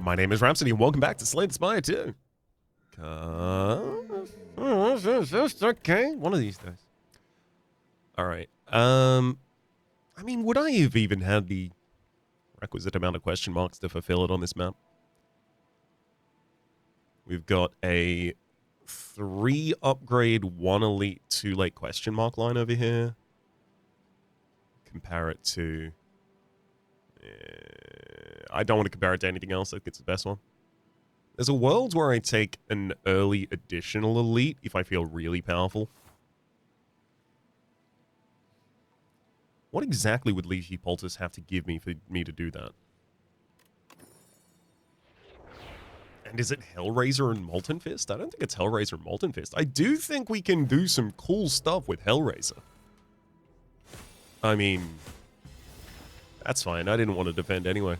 My name is Rhapsody, and welcome back to Slay the Spire 2. Okay, one of these days. Alright, I mean, would I have even had the requisite amount of question marks to fulfill it on this map? We've got a 3 upgrade, 1 elite, 2 late question mark line over here. Compare it to... I don't want to compare it to anything else. I think it's the best one. There's a world where I take an early additional elite if I feel really powerful. What exactly would Leafy Poultice have to give me for me to do that? And is it Hellraiser and Molten Fist? I don't think it's Hellraiser and Molten Fist. I do think we can do some cool stuff with Hellraiser. I mean, that's fine. I didn't want to defend anyway.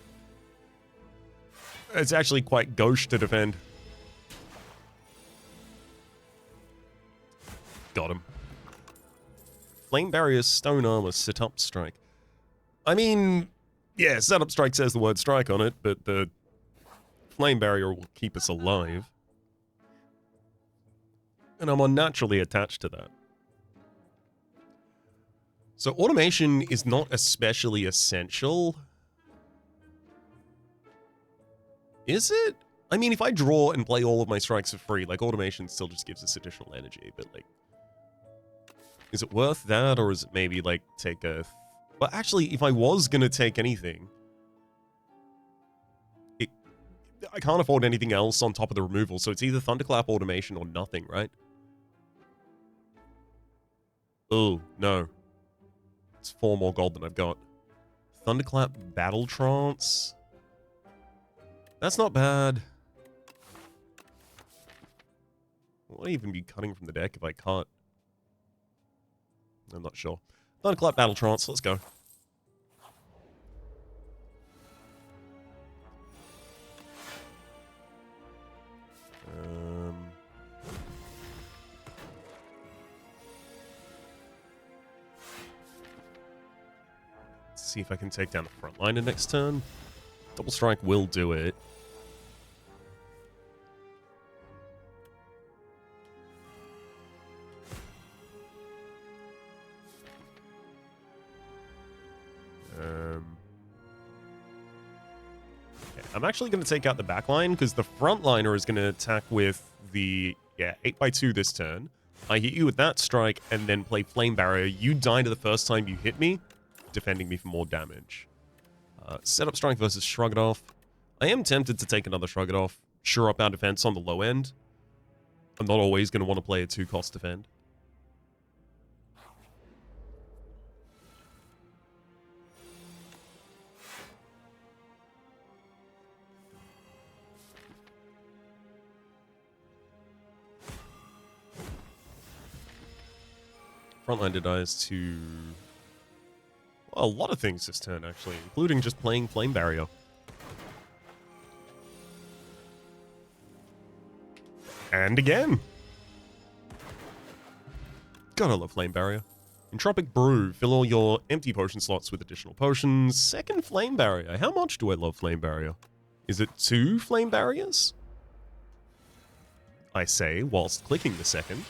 It's actually quite gauche to defend. Got him. Flame Barrier, Stone Armor, Sit-Up Strike. I mean, yeah, Set-Up Strike says the word strike on it, but the Flame Barrier will keep us alive. And I'm unnaturally attached to that. So automation is not especially essential. Is it? I mean, if I draw and play all of my strikes for free, like, automation still just gives us additional energy, but, like, is it worth that, or is it maybe, like, take a... Well, actually, if I was gonna take anything, I can't afford anything else on top of the removal, so it's either Thunderclap, automation, or nothing, right? Oh, no. It's 4 more gold than I've got. Thunderclap, Battle Trance... That's not bad. Will I even be cutting from the deck if I can't? I'm not sure. Thunderclap, Battle Trance, let's go. Let's see if I can take down the front liner next turn. Double Strike will do it. I'm actually going to take out the back line because the front liner is going to attack with the 8x2 this turn. I hit you with that strike and then play Flame Barrier. You die to the first time you hit me, defending me for more damage. Setup Strike versus Shrug It Off. I am tempted to take another Shrug It Off, shore up our defense on the low end. I'm not always going to want to play a 2-cost defend. Frontline dies to... well, a lot of things this turn, actually, including just playing Flame Barrier. And again! God, I love Flame Barrier. Entropic Brew. Fill all your empty potion slots with additional potions. Second Flame Barrier. How much do I love Flame Barrier? Is it 2 Flame Barriers? I say, whilst clicking the second.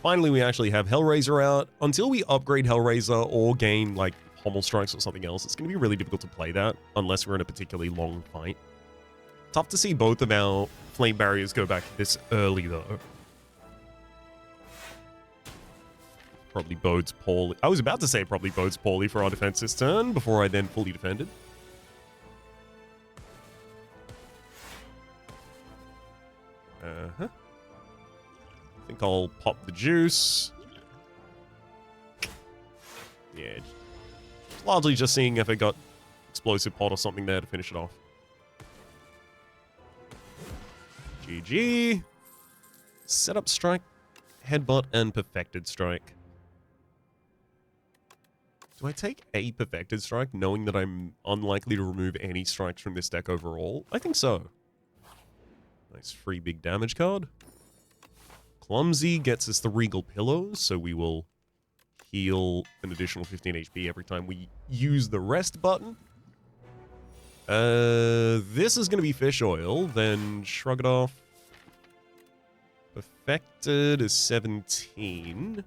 Finally, we actually have Hellraiser out. Until we upgrade Hellraiser or gain, like, Pommel Strikes or something else, it's going to be really difficult to play that, unless we're in a particularly long fight. Tough to see both of our Flame Barriers go back this early, though. Probably bodes poorly. I was about to say probably bodes poorly for our defense this turn, before I then fully defended. Uh-huh. I think I'll pop the juice. Yeah, largely just seeing if I got explosive pot or something there to finish it off. GG. Setup Strike, Headbutt, and Perfected Strike. Do I take a Perfected Strike, knowing that I'm unlikely to remove any strikes from this deck overall? I think so. Nice free big damage card. Clumsy gets us the Regal Pillows, so we will heal an additional 15 HP every time we use the rest button. This is going to be fish oil, then shrug it off. Perfected is 17.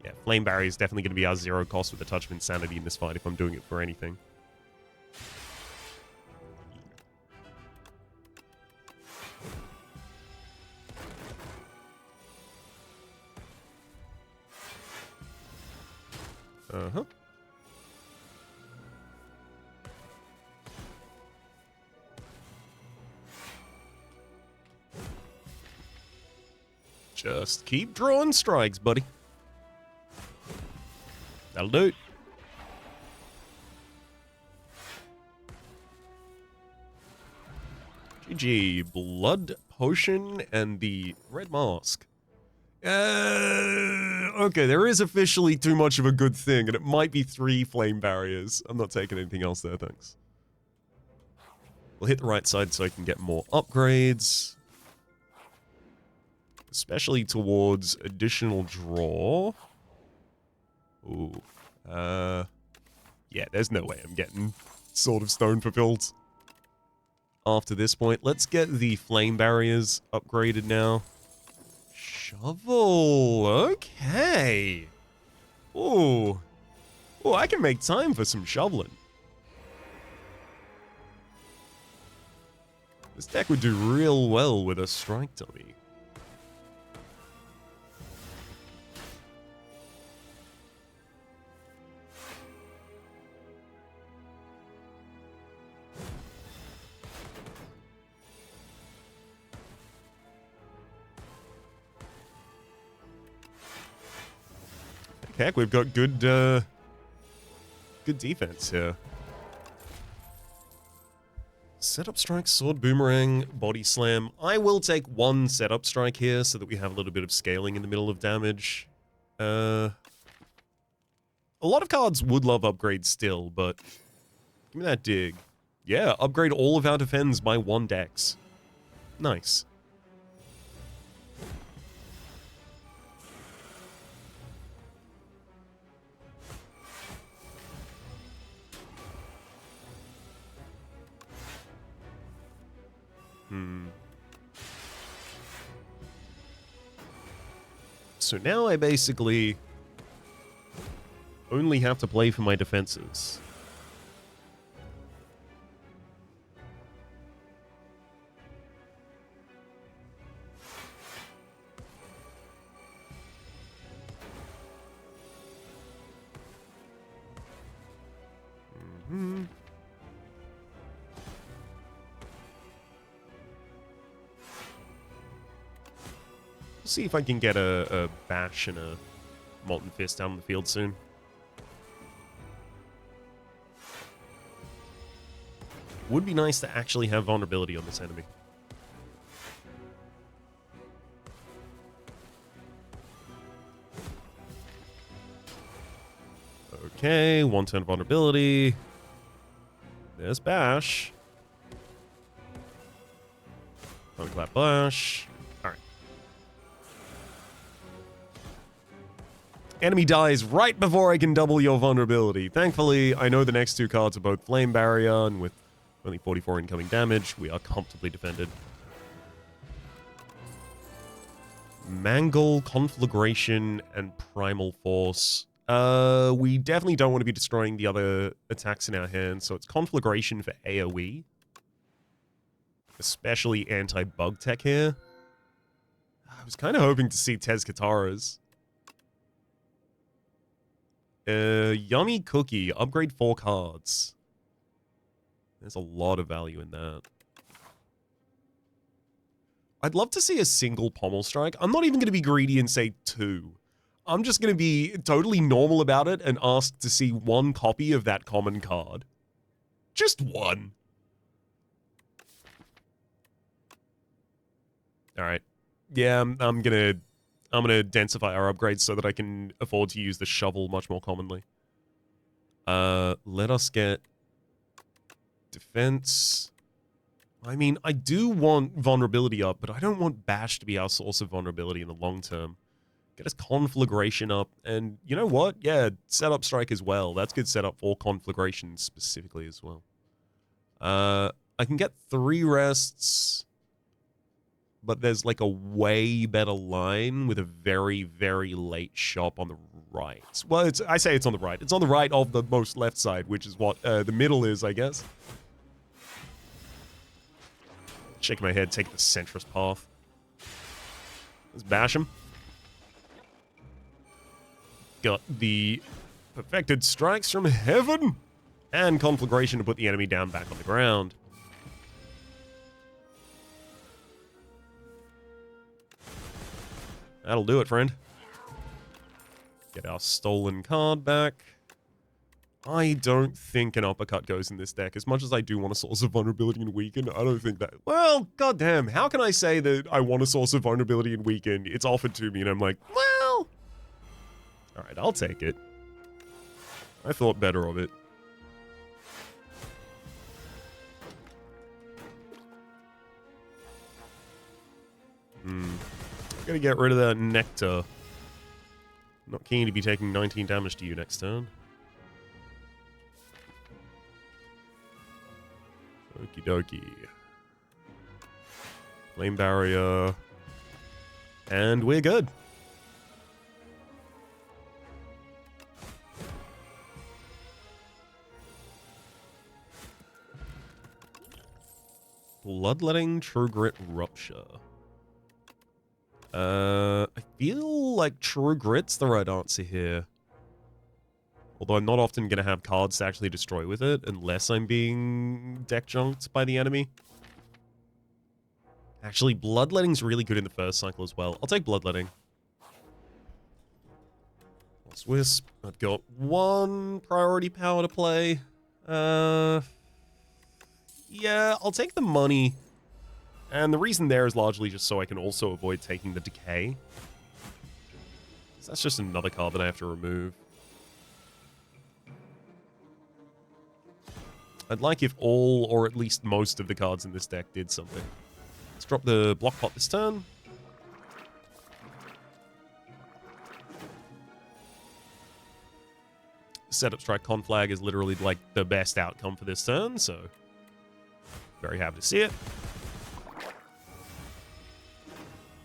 Yeah, Flame Barrier is definitely going to be our 0 cost with a touch of Insanity in this fight if I'm doing it for anything. Uh-huh. Just keep drawing strikes, buddy. That'll do it. GG. Blood Potion and the Red Mask. Okay, there is officially too much of a good thing, and it might be 3 Flame Barriers. I'm not taking anything else there, thanks. We'll hit the right side so I can get more upgrades. Especially towards additional draw. Ooh. Yeah, there's no way I'm getting Sword of Stone fulfilled. After this point, let's get the Flame Barriers upgraded now. Shovel, okay. Ooh. Ooh, I can make time for some shoveling. This deck would do real well with a Strike Dummy. Heck, we've got good defense here. Setup strike, sword boomerang, body slam. I will take 1 setup strike here so that we have a little bit of scaling in the middle of damage. A lot of cards would love upgrades still, but give me that dig. Yeah, upgrade all of our defense by 1 dex. Nice. So now I basically only have to play for my defenses. See if I can get a bash and a Molten Fist down the field soon. Would be nice to actually have vulnerability on this enemy. Okay, 1 turn vulnerability. There's bash. Thunderclap bash. Enemy dies right before I can double your vulnerability. Thankfully, I know the next 2 cards are both Flame Barrier, and with only 44 incoming damage, we are comfortably defended. Mangle, Conflagration, and Primal Force. We definitely don't want to be destroying the other attacks in our hand, so it's Conflagration for AoE. Especially anti-bug tech here. I was kind of hoping to see Tez Kataras. Yummy Cookie. Upgrade 4 cards. There's a lot of value in that. I'd love to see a single Pommel Strike. I'm not even going to be greedy and say 2. I'm just going to be totally normal about it and ask to see 1 copy of that common card. Just 1. Alright. Yeah, I'm gonna densify our upgrades so that I can afford to use the shovel much more commonly. Let us get defense. I mean, I do want vulnerability up, but I don't want bash to be our source of vulnerability in the long term. Get us conflagration up, and you know what? Yeah, setup strike as well. That's good setup for conflagration specifically as well. I can get 3 rests, but there's like a way better line with a very, very late shop on the right. Well, I say it's on the right. It's on the right of the most left side, which is what the middle is, I guess. Shake my head, take the centrist path. Let's bash him. Got the perfected strikes from heaven and conflagration to put the enemy down back on the ground. That'll do it, friend. Get our stolen card back. I don't think an uppercut goes in this deck. As much as I do want a source of vulnerability and weaken, I don't think that... Well, goddamn, how can I say that I want a source of vulnerability and weaken? It's offered to me and I'm like, well... Alright, I'll take it. I thought better of it. Gotta get rid of that nectar. Not keen to be taking 19 damage to you next turn. Okie dokie. Flame barrier. And we're good. Bloodletting, True Grit, Rupture. I feel like True Grit's the right answer here. Although I'm not often going to have cards to actually destroy with it, unless I'm being deck junked by the enemy. Actually, Bloodletting's really good in the first cycle as well. I'll take Bloodletting. Lost Wisp. I've got 1 priority power to play. Yeah, I'll take the money. And the reason there is largely just so I can also avoid taking the decay. So that's just another card that I have to remove. I'd like if all, or at least most of the cards in this deck did something. Let's drop the block pot this turn. Setup Strike Conflag is literally like the best outcome for this turn, so very happy to see it.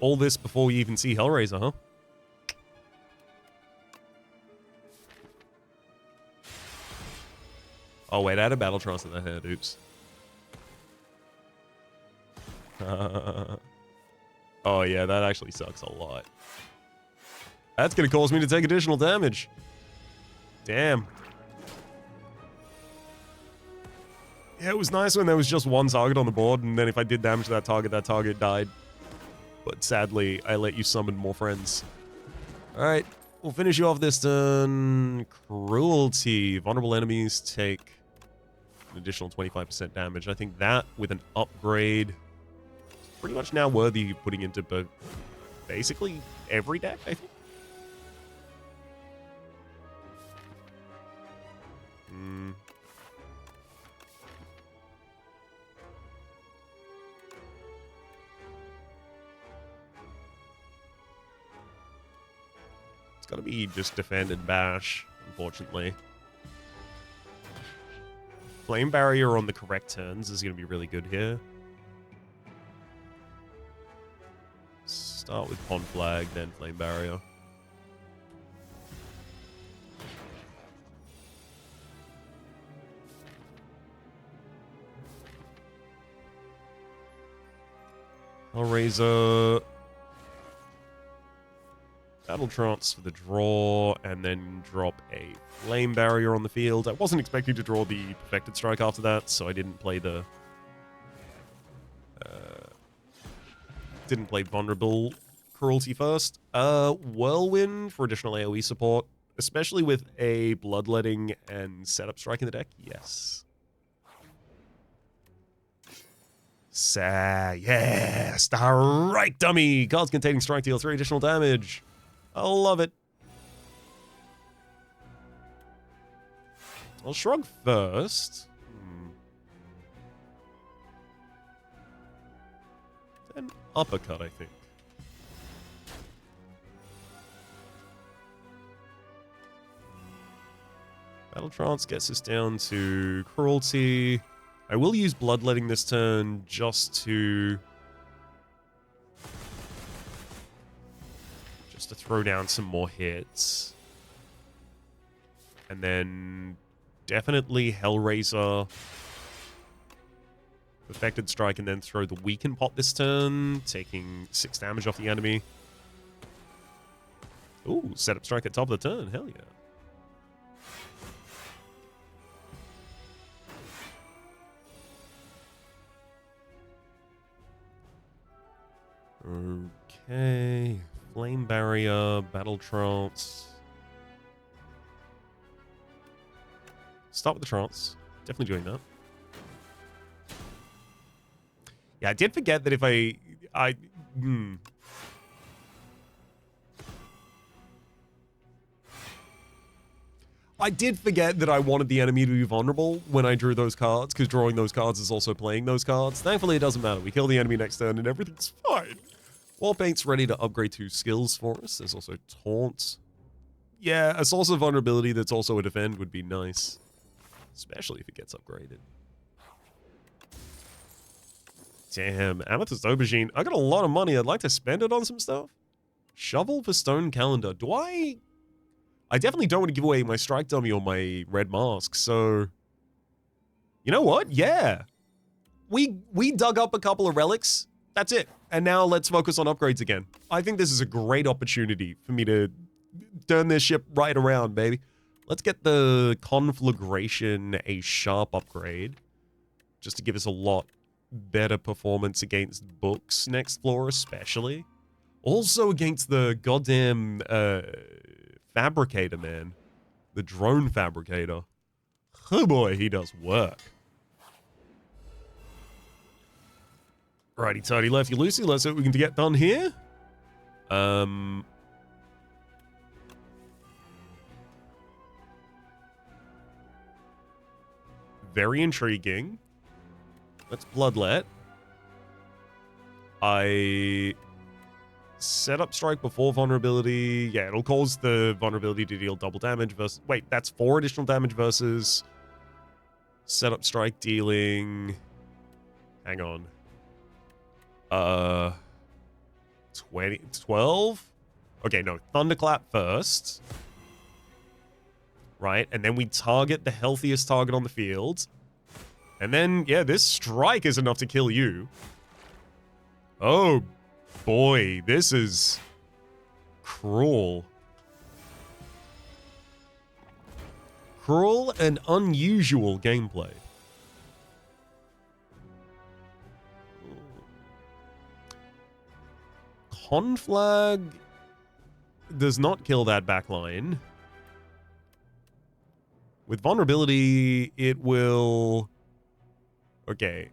All this before we even see Hellraiser, huh? Oh, wait, I had a Battle Trance in the head. Oops. Oh, yeah, that actually sucks a lot. That's going to cause me to take additional damage. Damn. Yeah, it was nice when there was just 1 target on the board, and then if I did damage to that target died. But sadly, I let you summon more friends. Alright, we'll finish you off this turn. Cruelty. Vulnerable enemies take an additional 25% damage. I think that, with an upgrade, is pretty much now worthy of putting into basically every deck, I think. Gotta be just defend and bash, unfortunately. Flame barrier on the correct turns is gonna be really good here. Start with Pond Flag, then Flame Barrier. Hellraiser. Battle Trance for the draw, and then drop a Flame Barrier on the field. I wasn't expecting to draw the Perfected Strike after that, so I didn't play the... didn't play Vulnerable Cruelty first. Whirlwind for additional AoE support, especially with a Bloodletting and Setup Strike in the deck. Yes. Yes! Alright, dummy! Cards containing strike deal 3 additional damage. I love it. I'll shrug first. Then uppercut, I think. Battle Trance gets us down to Cruelty. I will use Bloodletting this turn just to throw down some more hits. And then definitely Hellraiser, Perfected Strike, and then throw the Weaken Pot this turn, taking 6 damage off the enemy. Ooh, Setup Strike at top of the turn. Hell yeah. Okay. Flame Barrier, Battle Trance. Start with the Trance. Definitely doing that. Yeah, I did forget that if I did forget that I wanted the enemy to be vulnerable when I drew those cards, because drawing those cards is also playing those cards. Thankfully, it doesn't matter. We kill the enemy next turn and everything's fine. Warpaint's ready to upgrade 2 skills for us. There's also Taunt. Yeah, a source of vulnerability that's also a defend would be nice. Especially if it gets upgraded. Damn, Amethyst Aubergine. I got a lot of money. I'd like to spend it on some stuff. Shovel for Stone Calendar. Do I definitely don't want to give away my Strike Dummy or my Red Mask, so... You know what? Yeah. We dug up a couple of relics. That's it. And now let's focus on upgrades again. I think this is a great opportunity for me to turn this ship right around, baby. Let's get the Conflagration a sharp upgrade, just to give us a lot better performance against books next floor, especially. Also against the goddamn Fabricator, man. The Drone Fabricator. Oh boy, he does work. Righty tighty, lefty loosey. Let's see what we can get done here. Very intriguing. Let's Bloodlet. I set up Strike before vulnerability. Yeah, it'll cause the vulnerability to deal double damage versus... Wait, that's 4 additional damage versus... Set up Strike dealing... Hang on. 12? Okay, no. Thunderclap first. Right, and then we target the healthiest target on the field. And then, yeah, this Strike is enough to kill you. Oh, boy. This is... cruel. Cruel and unusual gameplay. Conflag does not kill that backline. With vulnerability, it will... Okay.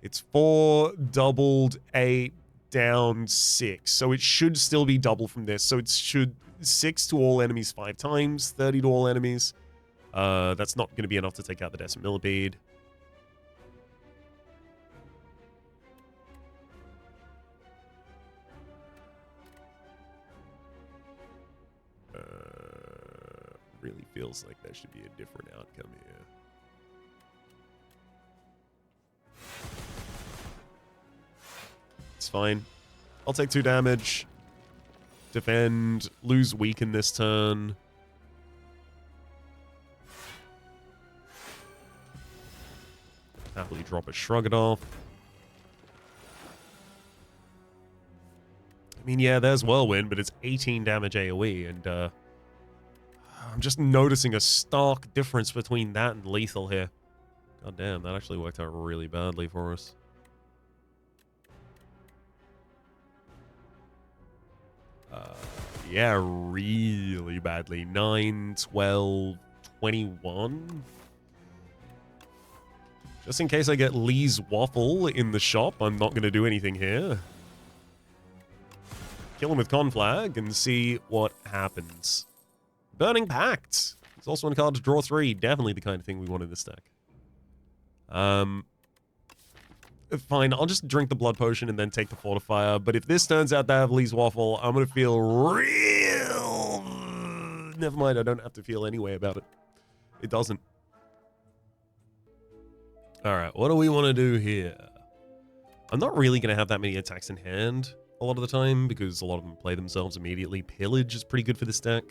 It's 4, doubled, 8, down 6. So it should still be double from this. So it should 6 to all enemies 5 times, 30 to all enemies. That's not going to be enough to take out the Decimate Millipede. Really feels like there should be a different outcome here. It's fine. I'll take 2 damage. Defend. Lose Weaken this turn. Happily drop a Shrug It Off. I mean, yeah, there's Whirlwind, but it's 18 damage AoE, and I'm just noticing a stark difference between that and lethal here. God damn, that actually worked out really badly for us. Yeah, really badly. 9, 12, 21. Just in case I get Lee's Waffle in the shop, I'm not going to do anything here. Kill him with Conflag and see what happens. Burning Pact. It's also on a card to draw 3. Definitely the kind of thing we want in this deck. Fine, I'll just drink the Blood Potion and then take the Fortifier. But if this turns out to have Lee's Waffle, I'm going to feel real... Never mind, I don't have to feel any way about it. It doesn't. All right, what do we want to do here? I'm not really going to have that many attacks in hand a lot of the time because a lot of them play themselves immediately. Pillage is pretty good for this deck.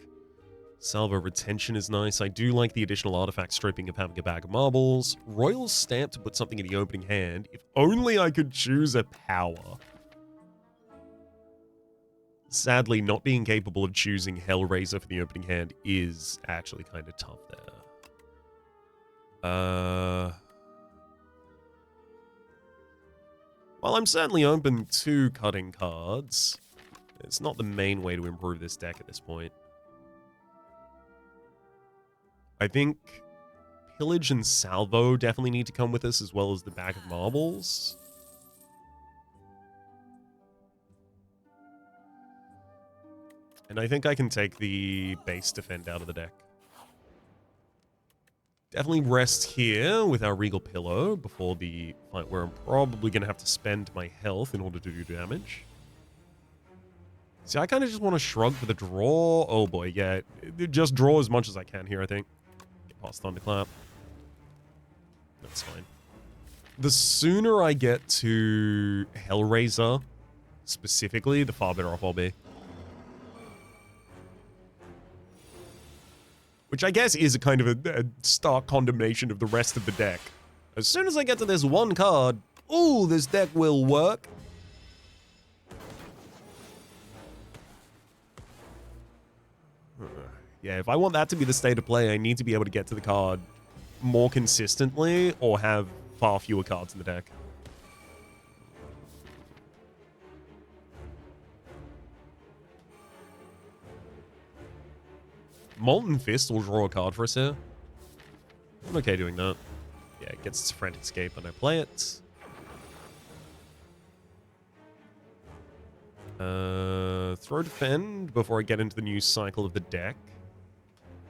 Salvo Retention is nice. I do like the additional artifact stripping of having a bag of marbles. Royal Stamp to put something in the opening hand. If only I could choose a power. Sadly, not being capable of choosing Hellraiser for the opening hand is actually kind of tough there. Well, I'm certainly open to cutting cards. It's not the main way to improve this deck at this point. I think Pillage and Salvo definitely need to come with us, as well as the bag of marbles. And I think I can take the base defend out of the deck. Definitely rest here with our Regal Pillow before the fight where I'm probably going to have to spend my health in order to do damage. See, I kind of just want to shrug for the draw. Oh boy, yeah. Just draw as much as I can here, I think. Get past Thunderclap. That's fine. The sooner I get to Hellraiser, specifically, the far better off I'll be. Which I guess is a kind of a stark condemnation of the rest of the deck. As soon as I get to this one card, ooh, this deck will work. Yeah, if I want that to be the state of play, I need to be able to get to the card more consistently or have far fewer cards in the deck. Molten Fist will draw a card for us here. I'm okay doing that. Yeah, it gets its Frantic Escape when I play it. Throw Defend before I get into the new cycle of the deck.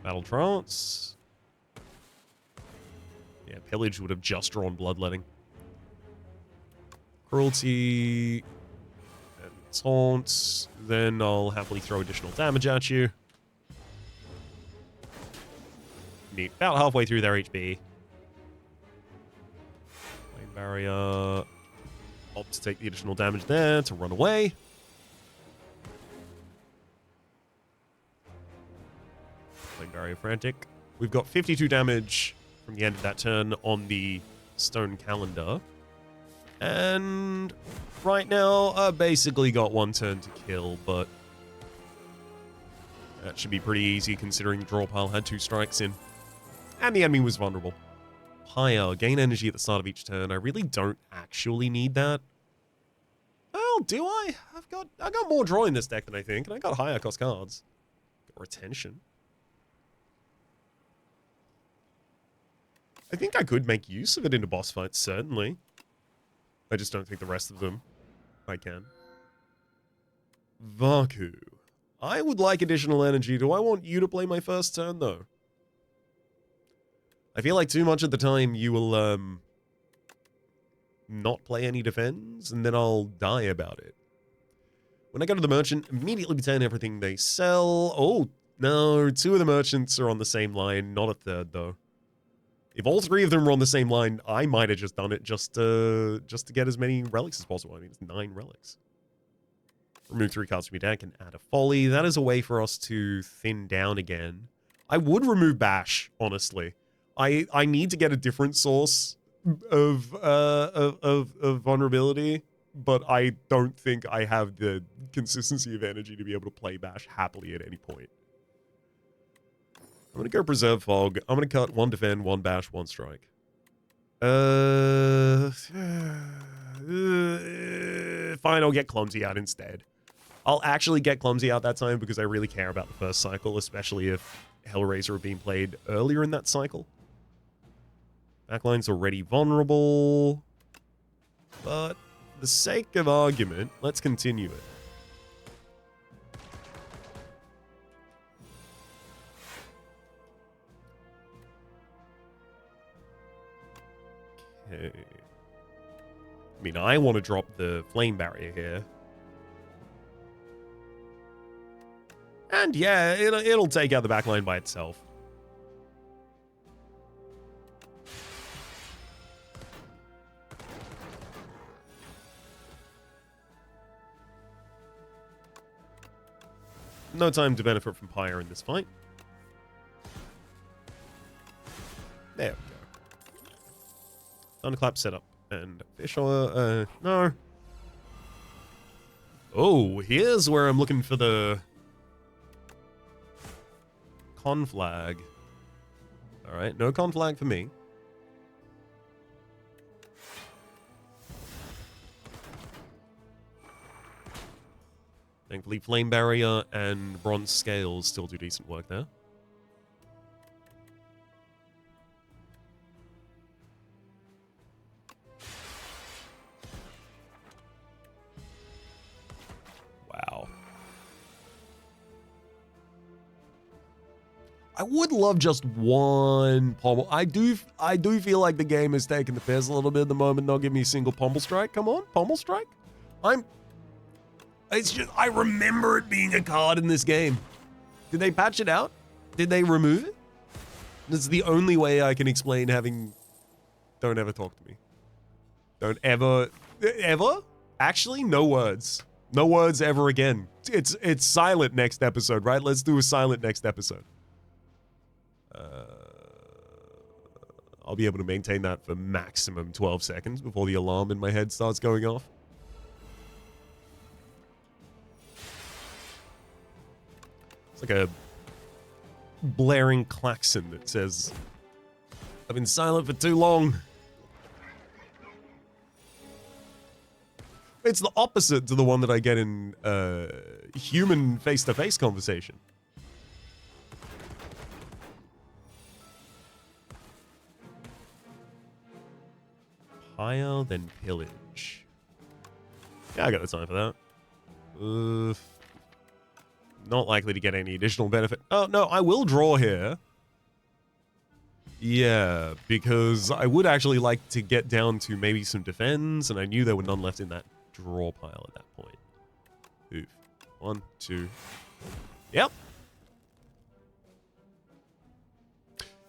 Battle Trance. Yeah, Pillage would have just drawn Bloodletting. Cruelty. And Taunt. Then I'll happily throw additional damage at you. Neat. About halfway through their HP. Flame Barrier. Opt to take the additional damage there to run away. Flame Barrier Frantic. We've got 52 damage from the end of that turn on the stone calendar. And right now, I basically got one turn to kill, but that should be pretty easy considering the draw pile had 2 strikes in. And the enemy was vulnerable. Higher, gain energy at the start of each turn. I really don't actually need that. Oh, do I? I got more draw in this deck than I think, and I got higher cost cards. Got Retention. I think I could make use of it in a boss fight, certainly. I just don't think the rest of them I can. Vaku. I would like additional energy. Do I want you to play my first turn, though? I feel like too much of the time you will, not play any defense, and then I'll die about it. When I go to the merchant, immediately return everything they sell. Oh, no, 2 of the merchants are on the same line, not a third, though. If all 3 of them were on the same line, I might have just done it just to get as many relics as possible. I mean, it's 9 relics. Remove 3 cards from your deck and add a Folly. That is a way for us to thin down again. I would remove Bash, honestly. I need to get a different source of vulnerability, but I don't think I have the consistency of energy to be able to play Bash happily at any point. I'm going to go Preserve Fog. I'm going to cut 1 defend, 1 bash, 1 strike. Fine, I'll get Clumsy out instead. I'll actually get Clumsy out that time because I really care about the first cycle, especially if Hellraiser are being played earlier in that cycle. Backline's already vulnerable. But for the sake of argument, let's continue it. Okay. I mean, I want to drop the Flame Barrier here. And yeah, it'll take out the backline by itself. No time to benefit from Pyre in this fight. There we go. Thunderclap setup. And fish oil, no. Oh, here's where I'm looking for the con flag. Alright, no con flag for me. Thankfully, Flame Barrier and Bronze Scales still do decent work there. Wow. I would love just one pommel. I do feel like the game is taking the piss a little bit at the moment. Not give me a single pommel strike. Come on, pommel strike. It's just, I remember it being a card in this game. Did they patch it out? Did they remove it? That's the only way I can explain having... Don't ever talk to me. Don't ever... Ever? Actually, no words. No words ever again. It's silent next episode, right? Let's do a silent next episode. I'll be able to maintain that for maximum 12 seconds before the alarm in my head starts going off. It's like a blaring klaxon that says, I've been silent for too long. It's the opposite to the one that I get in human face-to-face conversation. Higher than pillage. Yeah, I got the time for that. Not likely to get any additional benefit. Oh, no, I will draw here. Yeah, because I would actually like to get down to maybe some defense, and I knew there were none left in that draw pile at that point. Oof. 1, 2. Yep.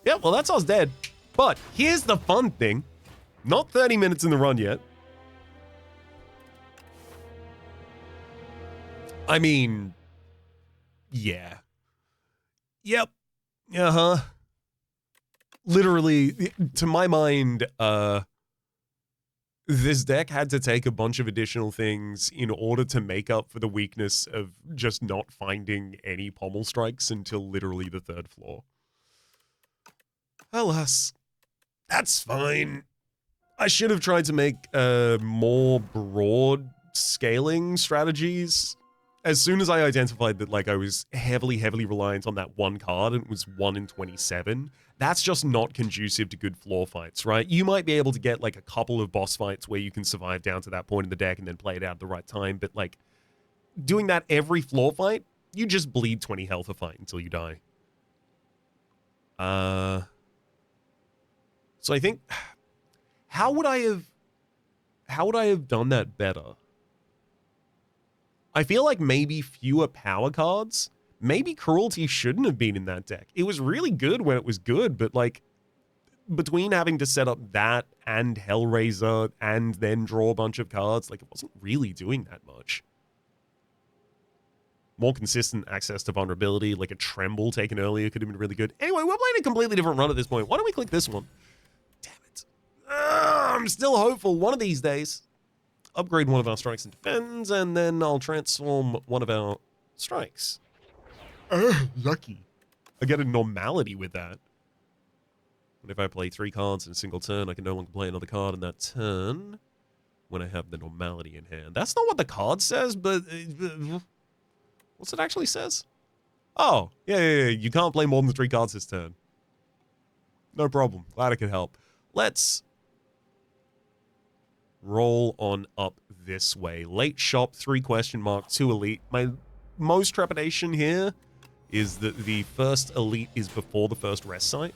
Yep, well, that's us dead. But here's the fun thing. Not 30 minutes in the run yet. I mean... Yeah. Yep. Uh-huh. Literally, to my mind, this deck had to take a bunch of additional things in order to make up for the weakness of just not finding any pommel strikes until literally the third floor. Alas, that's fine. I should have tried to make more broad scaling strategies. As soon as I identified that, like, I was heavily reliant on that one card, and it was 1 in 27, that's just not conducive to good floor fights, right? You might be able to get, like, a couple of boss fights where you can survive down to that point in the deck and then play it out at the right time, but, like, doing that every floor fight, you just bleed 20 health a fight until you die. So I think... How would I have done that better? I feel like maybe fewer power cards. Maybe Cruelty shouldn't have been in that deck. It was really good when it was good, but like between having to set up that and Hellraiser and then draw a bunch of cards, like it wasn't really doing that much. More consistent access to vulnerability, like a Tremble taken earlier could have been really good. Anyway, we're playing a completely different run at this point. Why don't we click this one? Damn it. I'm still hopeful one of these days. Upgrade one of our strikes and defense, and then I'll transform one of our strikes. Lucky. I get a normality with that. But if I play 3 cards in a single turn, I can no longer play another card in that turn when I have the normality in hand. That's not what the card says, but... what's it actually says? Oh, yeah. You can't play more than 3 cards this turn. No problem. Glad I could help. Let's... roll on up this way. Late shop, 3 question mark, 2 elite. My most trepidation here is that the first elite is before the first rest site.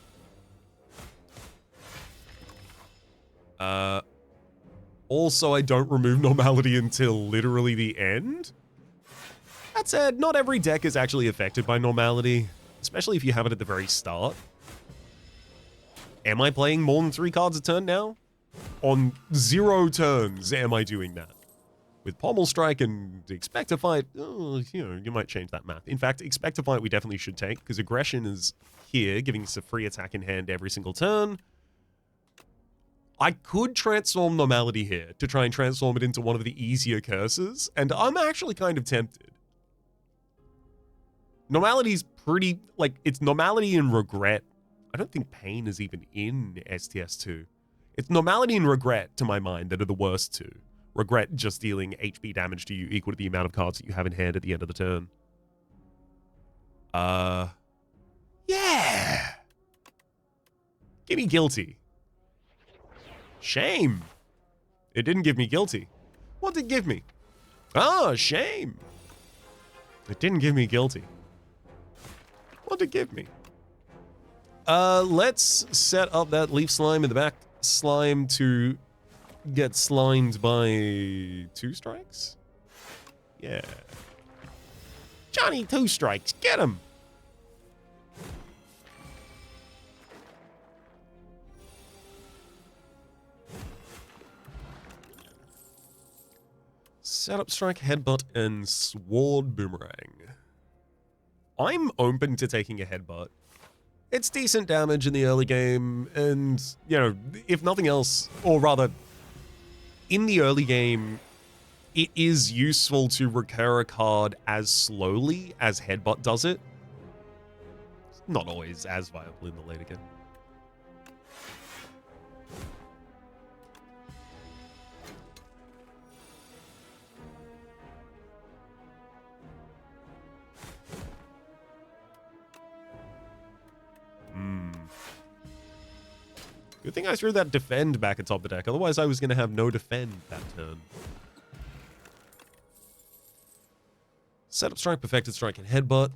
Also, I don't remove normality until literally the end. That said, not every deck is actually affected by normality, especially if you have it at the very start. Am I playing more than 3 cards a turn now? On 0 turns am I doing that. With Pommel Strike and Expect to Fight, you might change that math. In fact, Expect to Fight we definitely should take, because Aggression is here, giving us a free attack in hand every single turn. I could transform Normality here to try and transform it into one of the easier curses, and I'm actually kind of tempted. Normality's pretty, like, it's Normality and Regret. I don't think Pain is even in STS2. It's Normality and Regret, to my mind, that are the worst two. Regret just dealing HP damage to you equal to the amount of cards that you have in hand at the end of the turn. Yeah! Give me Guilty. Shame. It didn't give me Guilty. What did it give me? Ah, Shame. It didn't give me Guilty. What did it give me? Let's set up that Leaf Slime in the back. Slime to get slimed by 2 strikes? Yeah. Johnny 2 strikes. Get him. Setup Strike, Headbutt, and Sword Boomerang. I'm open to taking a Headbutt. It's decent damage in the early game, and, if nothing else, or rather, in the early game, it is useful to recur a card as slowly as Headbutt does it. It's not always as viable in the later game. Good thing I threw that Defend back atop the deck, otherwise I was going to have no Defend that turn. Setup Strike, Perfected Strike, and Headbutt.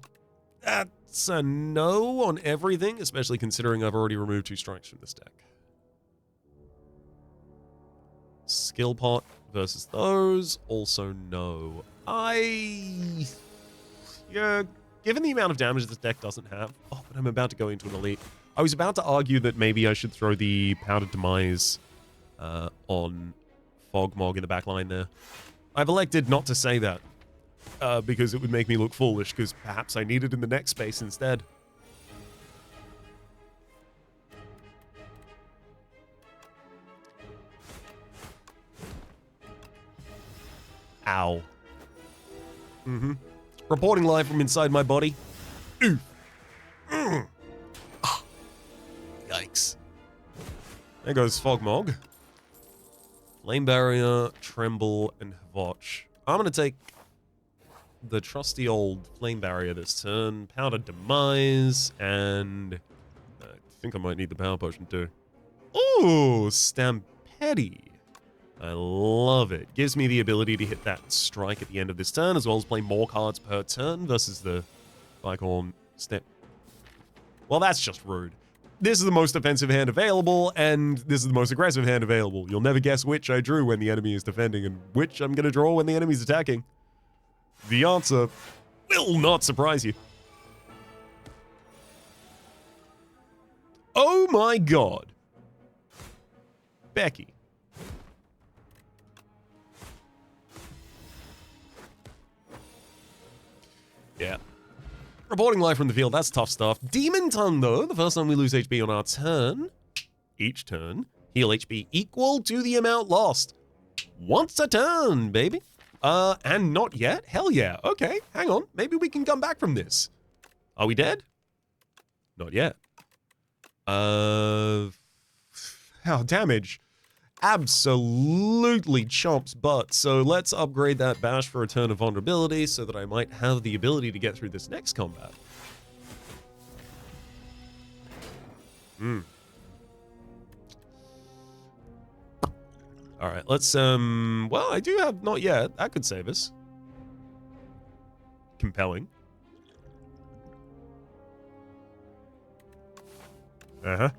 That's a no on everything, especially considering I've already removed 2 strikes from this deck. Skill Pot versus those, also no. Given the amount of damage this deck doesn't have, but I'm about to go into an Elite. I was about to argue that maybe I should throw the Powdered Demise on Fogmog in the back line there. I've elected not to say that because it would make me look foolish, because perhaps I need it in the next space instead. Ow. Reporting live from inside my body. Oof. Yikes. There goes Fogmog. Flame Barrier, Tremble, and Hvotch. I'm going to take the trusty old Flame Barrier this turn, Powdered Demise, and I think I might need the Power Potion too. Ooh, Stampede. I love it. Gives me the ability to hit that strike at the end of this turn, as well as play more cards per turn versus the Bicorn Step. Well, that's just rude. This is the most defensive hand available, and this is the most aggressive hand available. You'll never guess which I drew when the enemy is defending and which I'm going to draw when the enemy's attacking. The answer will not surprise you. Oh my god. Becky. Yeah. Reporting live from the field, that's tough stuff. Demon Tongue, though, the first time we lose HP on our turn, each turn, heal HP equal to the amount lost. Once a turn, baby. And not yet? Hell yeah. Okay, hang on. Maybe we can come back from this. Are we dead? Not yet. How damage? Absolutely chomps butt. So let's upgrade that bash for a turn of vulnerability so that I might have the ability to get through this next combat. Alright, let's, well, I do have not yet. That could save us. Compelling. Uh-huh.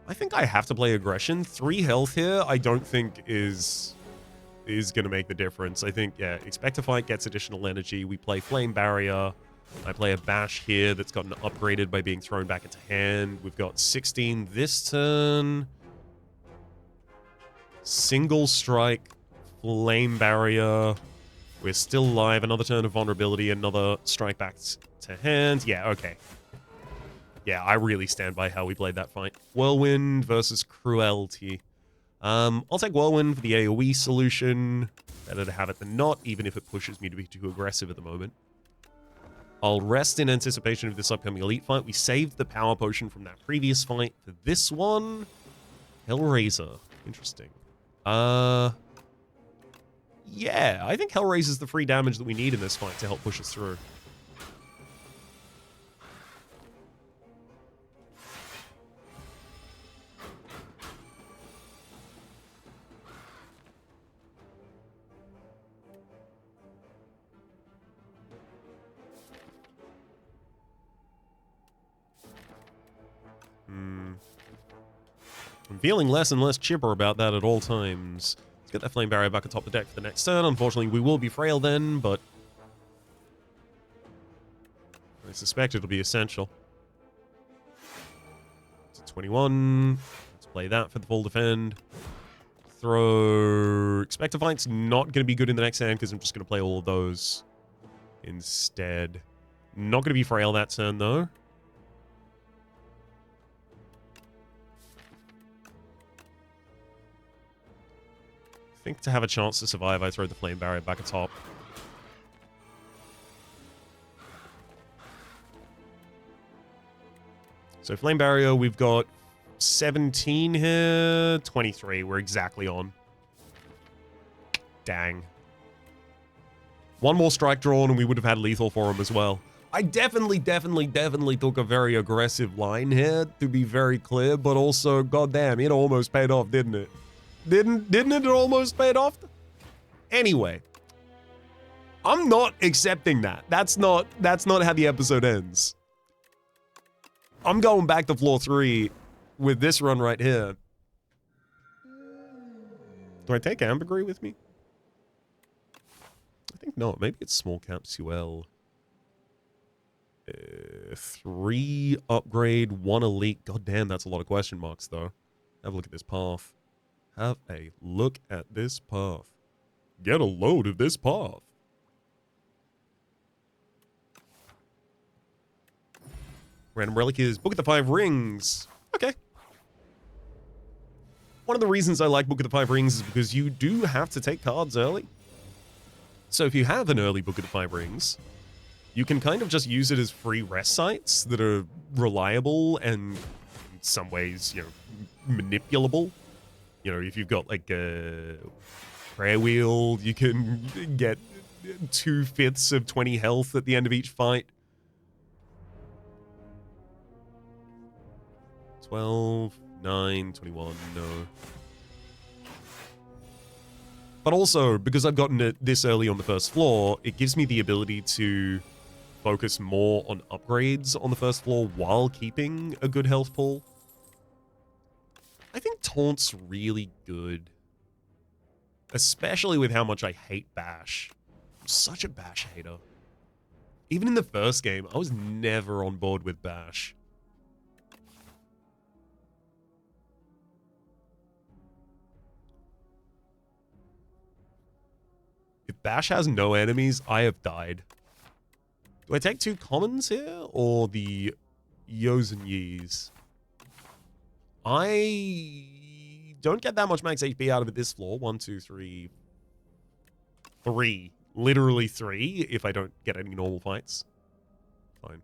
I think I have to play Aggression. 3 health here, I don't think is going to make the difference. I think, yeah, Expect to Fight gets additional energy. We play Flame Barrier. I play a Bash here that's gotten upgraded by being thrown back into hand. We've got 16 this turn. Single strike, Flame Barrier. We're still alive. Another turn of vulnerability, another strike back to hand. Yeah, okay. Yeah, I really stand by how we played that fight. Whirlwind versus Cruelty. I'll take Whirlwind for the AoE solution. Better to have it than not, even if it pushes me to be too aggressive at the moment. I'll rest in anticipation of this upcoming elite fight. We saved the power potion from that previous fight for this one. Hellraiser. Interesting. Yeah, I think Hellraiser's the free damage that we need in this fight to help push us through. I'm feeling less and less chipper about that at all times. Let's get that Flame Barrier back atop the deck for the next turn. Unfortunately, we will be frail then, but I suspect it'll be essential. It's a 21. Let's play that for the full defend. Throw... Expector Fight's not going to be good in the next hand because I'm just going to play all of those instead. Not going to be frail that turn, though. I think to have a chance to survive, I throw the Flame Barrier back atop. So Flame Barrier, we've got 17 here, 23. We're exactly on. Dang. One more strike drawn and we would have had lethal for him as well. I definitely took a very aggressive line here, to be very clear, but also, goddamn, it almost paid off, didn't it? Didn't it almost paid off? Anyway, I'm not accepting that. That's not how the episode ends. I'm going back to floor 3 with this run right here. Do I take Ambergris with me? I think not. Maybe it's small capsule. 3 upgrade, 1 elite. God damn, that's a lot of question marks, though. Have a look at this path. Have a look at this path. Get a load of this path. Random relic is Book of the 5 Rings. Okay. One of the reasons I like Book of the 5 Rings is because you do have to take cards early. So if you have an early Book of the 5 Rings, you can kind of just use it as free rest sites that are reliable and in some ways, you know, manipulable. You know, if you've got like a prayer wheel, you can get 2/5 of 20 health at the end of each fight. 12, 9, 21, no. But also, because I've gotten it this early on the first floor, it gives me the ability to focus more on upgrades on the first floor while keeping a good health pool. I think Taunt's really good. Especially with how much I hate Bash. I'm such a Bash hater. Even in the first game, I was never on board with Bash. If Bash has no enemies, I have died. Do I take 2 commons here, or the Yozenyees? I don't get that much max HP out of it this floor. 1, 2, 3. 3. Literally 3 if I don't get any normal fights. Fine.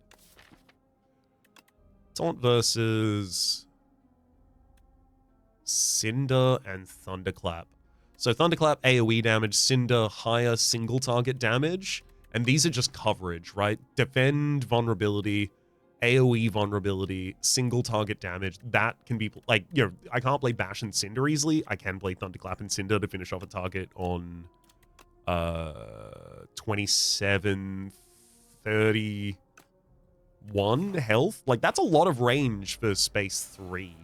Taunt versus Cinder and Thunderclap. So Thunderclap, AoE damage, Cinder, higher single target damage. And these are just coverage, right? Defend, vulnerability, AoE vulnerability, single target damage. That can be, like, you know, I can't play Bash and Cinder easily. I can play Thunderclap and Cinder to finish off a target on 27, 31 health. Like, that's a lot of range for space 3.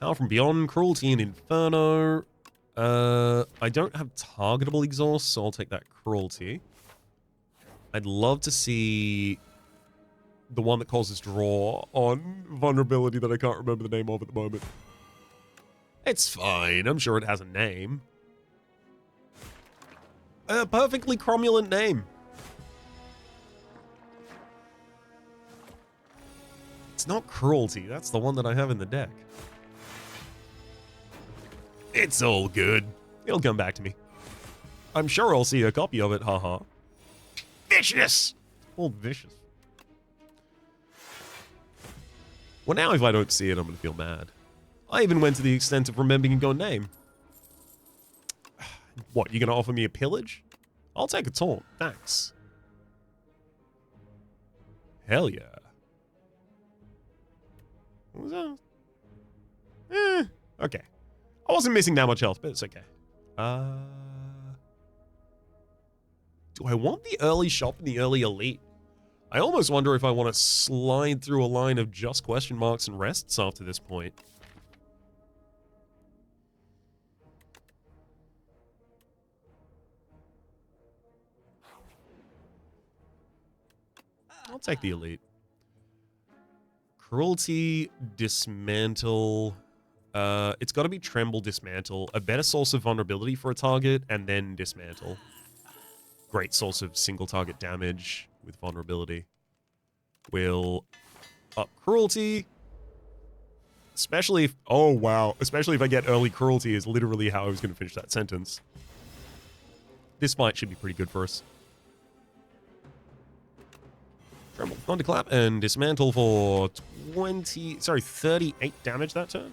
Power from Beyond, Cruelty, and Inferno. I don't have targetable exhaust, so I'll take that Cruelty. I'd love to see the one that causes draw on vulnerability that I can't remember the name of at the moment. It's fine. I'm sure it has a name. A perfectly cromulent name. It's not Cruelty. That's the one that I have in the deck. It's all good. It'll come back to me. I'm sure I'll see a copy of it, haha. Vicious! Old Vicious. Well, now if I don't see it, I'm going to feel mad. I even went to the extent of remembering your name. What, you going to offer me a pillage? I'll take a taunt, thanks. Hell yeah. What was that? Okay. I wasn't missing that much health, but it's okay. Do I want the early shop and the early elite? I almost wonder if I want to slide through a line of just question marks and rests after this point. I'll take the elite. Cruelty, dismantle. It's got to be tremble, dismantle. A better source of vulnerability for a target, and then dismantle. Great source of single target damage with vulnerability. We'll up Cruelty. Especially if... Oh, wow. Especially if I get early Cruelty is literally how I was going to finish that sentence. This fight should be pretty good for us. Tremble, Thunderclap, and dismantle for 38 damage that turn.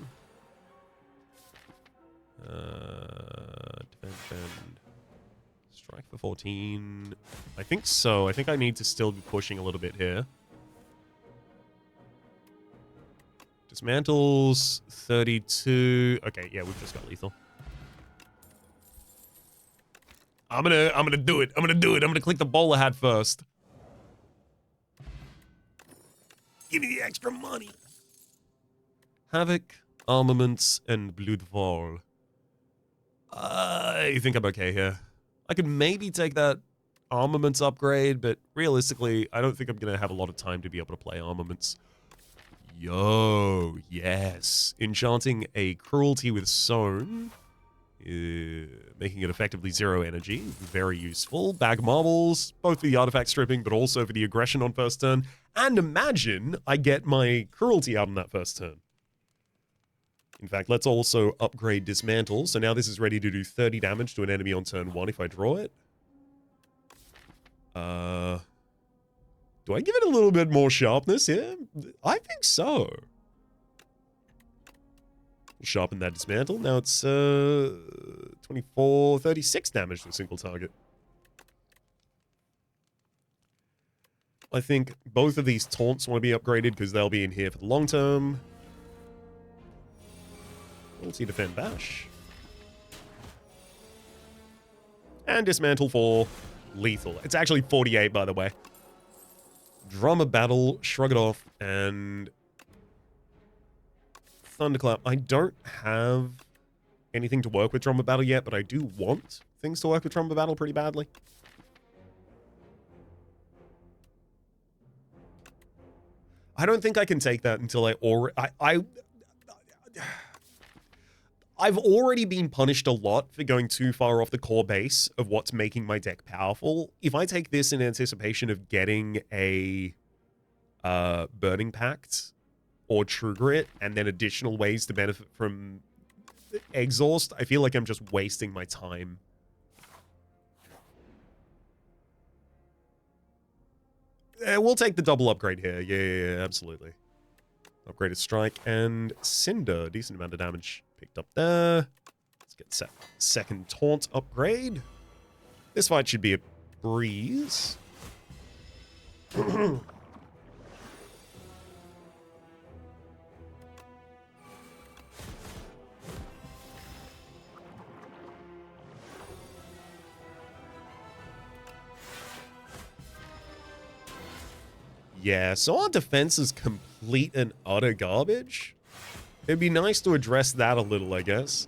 Defend. Strike for 14. I think so. I think I need to still be pushing a little bit here. Dismantles 32. Okay, yeah, we've just got lethal. I'm gonna do it. I'm gonna click the bowler hat first. Give me the extra money. Havoc, armaments, and Bloodfall. I think I'm okay here. I could maybe take that armaments upgrade, but realistically, I don't think I'm going to have a lot of time to be able to play armaments. Yo, yes. Enchanting a Cruelty with Sown. Making it effectively 0 energy. Very useful. Bag marbles, both for the artifact stripping, but also for the aggression on first turn. And imagine I get my Cruelty out on that first turn. In fact, let's also upgrade Dismantle. So now this is ready to do 30 damage to an enemy on turn 1 if I draw it. Do I give it a little bit more sharpness here? I think so. We'll sharpen that Dismantle. Now it's 24, 36 damage to a single target. I think both of these taunts want to be upgraded because they'll be in here for the long term. Cruelty, defend, bash. And dismantle for lethal. It's actually 48, by the way. Drummer battle, shrug it off, and thunderclap. I don't have anything to work with drummer battle yet, but I do want things to work with drummer battle pretty badly. I don't think I can take that until I've already been punished a lot for going too far off the core base of what's making my deck powerful. If I take this in anticipation of getting a Burning Pact or True Grit and then additional ways to benefit from Exhaust, I feel like I'm just wasting my time. We'll take the double upgrade here. Yeah, absolutely. Upgraded Strike and Cinder. Decent amount of damage picked up there. Let's get second Taunt upgrade. This fight should be a breeze. Yeah, so our defense is complete and utter garbage. It'd be nice to address that a little, I guess.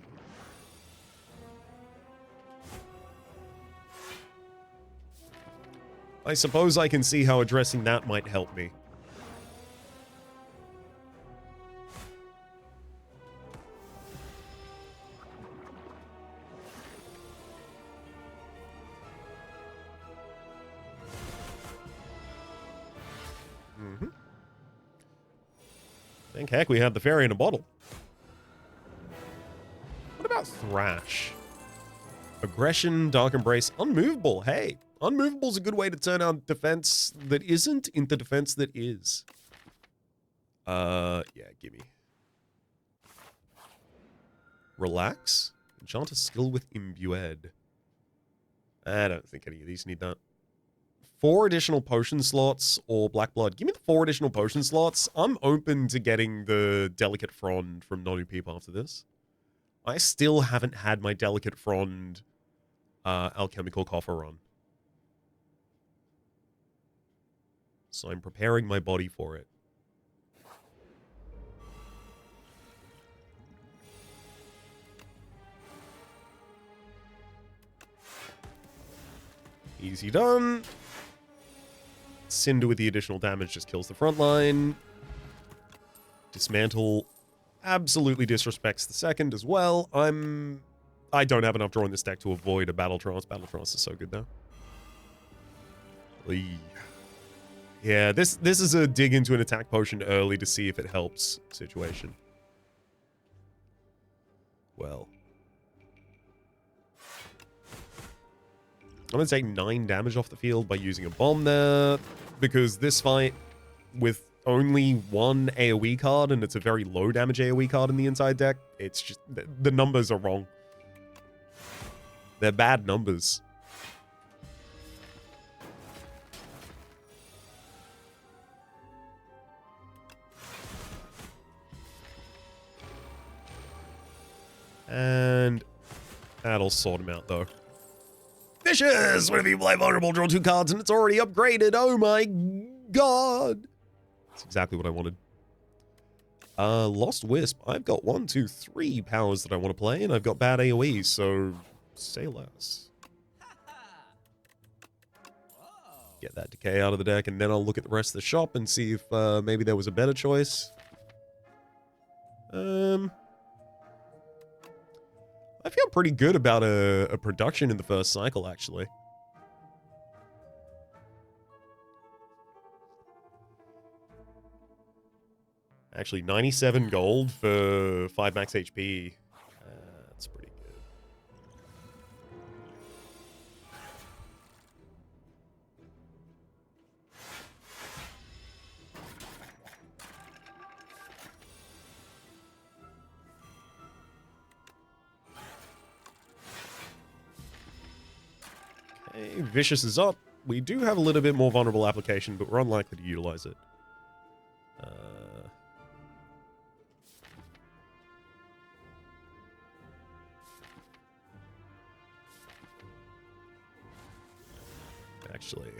I suppose I can see how addressing that might help me. Thank heck we had the fairy in a bottle. What about Thrash? Aggression, Dark Embrace, Unmovable. Hey, Unmovable's a good way to turn out defense that isn't into defense that is. Yeah, gimme. Relax. Enchant a skill with Imbued. I don't think any of these need that. 4 additional potion slots or Black Blood. Give me the 4 additional potion slots. I'm open to getting the Delicate Frond from Nonu Peep after this. I still haven't had my Delicate Frond Alchemical Coffer run. So I'm preparing my body for it. Easy done. Cinder with the additional damage just kills the front line. Dismantle absolutely disrespects the second as well. I don't have enough draw in this deck to avoid a Battle Trance. Battle Trance is so good though. Yeah, this is a dig into an attack potion early to see if it helps situation. Well. I'm going to take 9 damage off the field by using a bomb there, because this fight, with only 1 AoE card, and it's a very low damage AoE card in the inside deck, it's just, the numbers are wrong. They're bad numbers. And that'll sort him out, though. Vicious! Whenever you play vulnerable, draw 2 cards and it's already upgraded. Oh my god! That's exactly what I wanted. Lost Wisp. I've got 1, 2, 3 powers that I want to play, and I've got bad AoE, so say less. Get that decay out of the deck, and then I'll look at the rest of the shop and see if maybe there was a better choice. I feel pretty good about a production in the first cycle, actually. Actually, 97 gold for 5 max HP. That's pretty good. Okay, Vicious is up. We do have a little bit more vulnerable application, but we're unlikely to utilize it. Actually,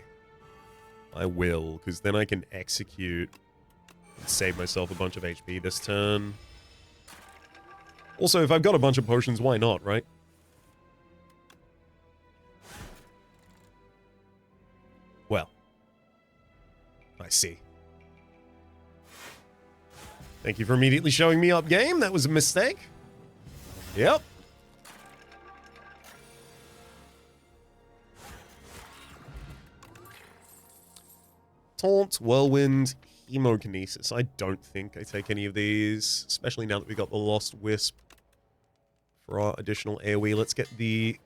I will, because then I can execute and save myself a bunch of HP this turn. Also, if I've got a bunch of potions, why not, right? Well, I see. Thank you for immediately showing me up game. That was a mistake. Yep. Taunt, Whirlwind, Hemokinesis. I don't think I take any of these, especially now that we got the Lost Wisp for our additional AoE. Let's get the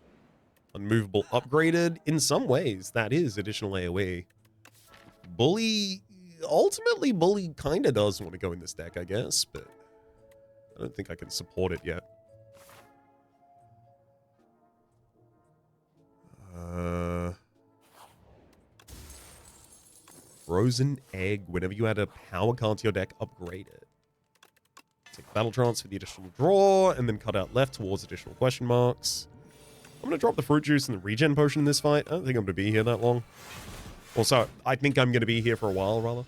Unmovable upgraded. In some ways, that is additional AoE. Bully, ultimately, Bully kind of does want to go in this deck, I guess, but I don't think I can support it yet. Frozen Egg. Whenever you add a power card to your deck, upgrade it. Take Battle Trance for the additional draw, and then cut out left towards additional question marks. I'm going to drop the Fruit Juice and the Regen Potion in this fight. I don't think I'm going to be here that long. Also, I think I'm going to be here for a while, rather.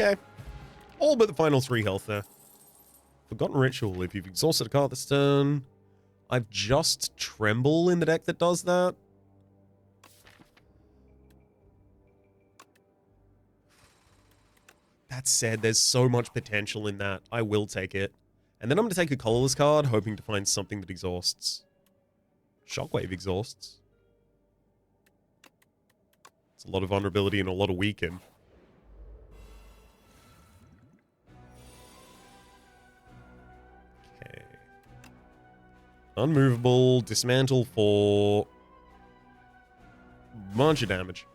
Okay. All but the final 3 health there. Forgotten Ritual. If you've exhausted a card this turn, I've just Tremble in the deck that does that. That said, there's so much potential in that. I will take it. And then I'm going to take a colorless card, hoping to find something that exhausts. Shockwave exhausts. It's a lot of vulnerability and a lot of weaken. Okay. Unmovable, dismantle for bunch of damage.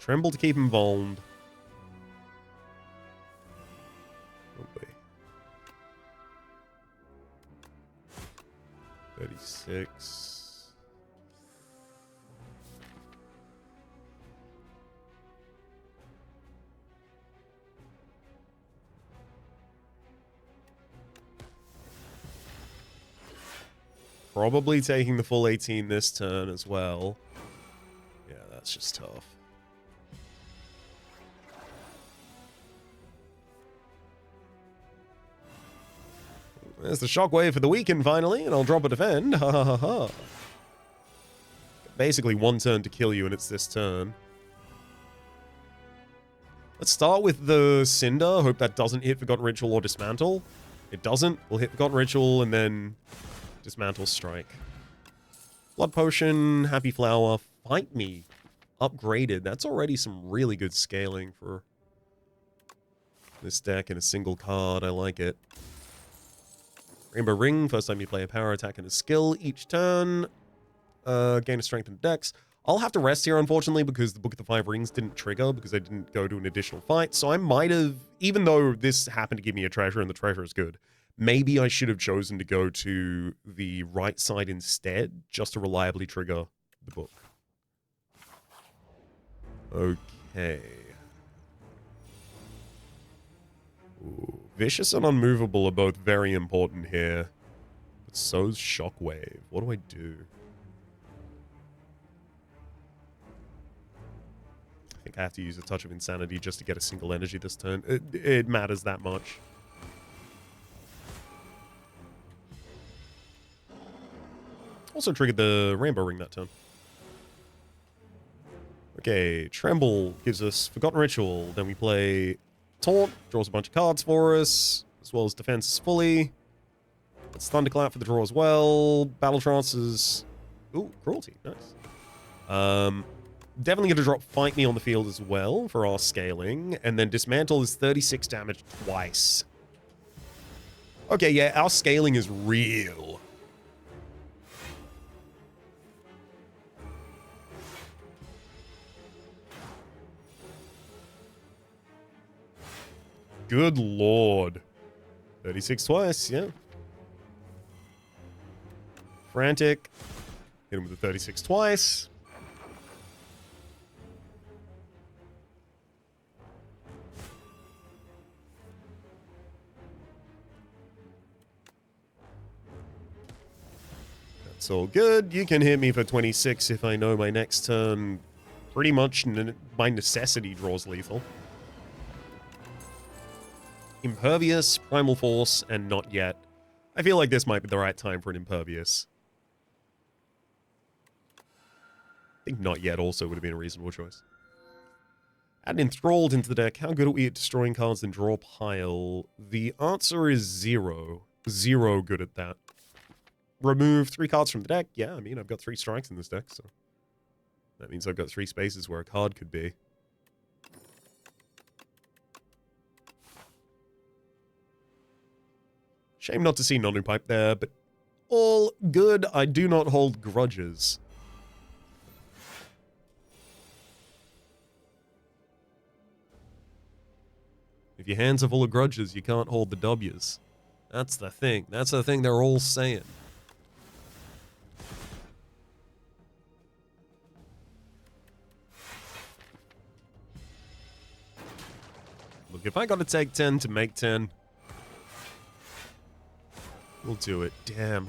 Tremble to keep him vulned. Oh boy. 36. Probably taking the full 18 this turn as well. Yeah, that's just tough. There's the Shockwave for the weaken finally, and I'll drop a defend. Ha ha ha ha. Basically 1 turn to kill you, and it's this turn. Let's start with the Cinder. Hope that doesn't hit Forgotten Ritual or Dismantle. It doesn't. We'll hit Forgotten Ritual and then Dismantle Strike. Blood Potion, Happy Flower, Fight Me. Upgraded. That's already some really good scaling for this deck in a single card. I like it. Rainbow Ring, first time you play a power attack and a skill each turn. Gain a strength and dex. I'll have to rest here, unfortunately, because the Book of the Five Rings didn't trigger because I didn't go to an additional fight. So I might have, even though this happened to give me a treasure and the treasure is good, maybe I should have chosen to go to the right side instead, just to reliably trigger the book. Okay. Ooh. Vicious and Unmovable are both very important here. But so's Shockwave. What do I do? I think I have to use a Touch of Insanity just to get a single energy this turn. It matters that much. Also triggered the Rainbow Ring that turn. Okay, Tremble gives us Forgotten Ritual. Then we play Taunt, draws a bunch of cards for us, as well as defense fully. It's Thunderclap for the draw as well. Battle Trance is... Ooh, Cruelty. Nice. Definitely going to drop Fight Me on the field as well for our scaling. And then Dismantle is 36 damage twice. Okay, yeah, our scaling is real. Good lord. 36 twice, yeah. Frantic. Hit him with the 36 twice. That's all good. You can hit me for 26 if I know my next turn pretty much by necessity draws lethal. Impervious, Primal Force, and Not Yet. I feel like this might be the right time for an Impervious. I think Not Yet also would have been a reasonable choice. Add Enthralled into the deck. How good are we at destroying cards in draw pile? The answer is 0. 0 good at that. Remove 3 cards from the deck. Yeah, I mean, I've got 3 strikes in this deck, so that means I've got 3 spaces where a card could be. Shame not to see Nonu Pipe there, but all good. I do not hold grudges. If your hands are full of grudges, you can't hold the W's. That's the thing. That's the thing they're all saying. Look, if I gotta take 10 to make 10... we'll do it. Damn.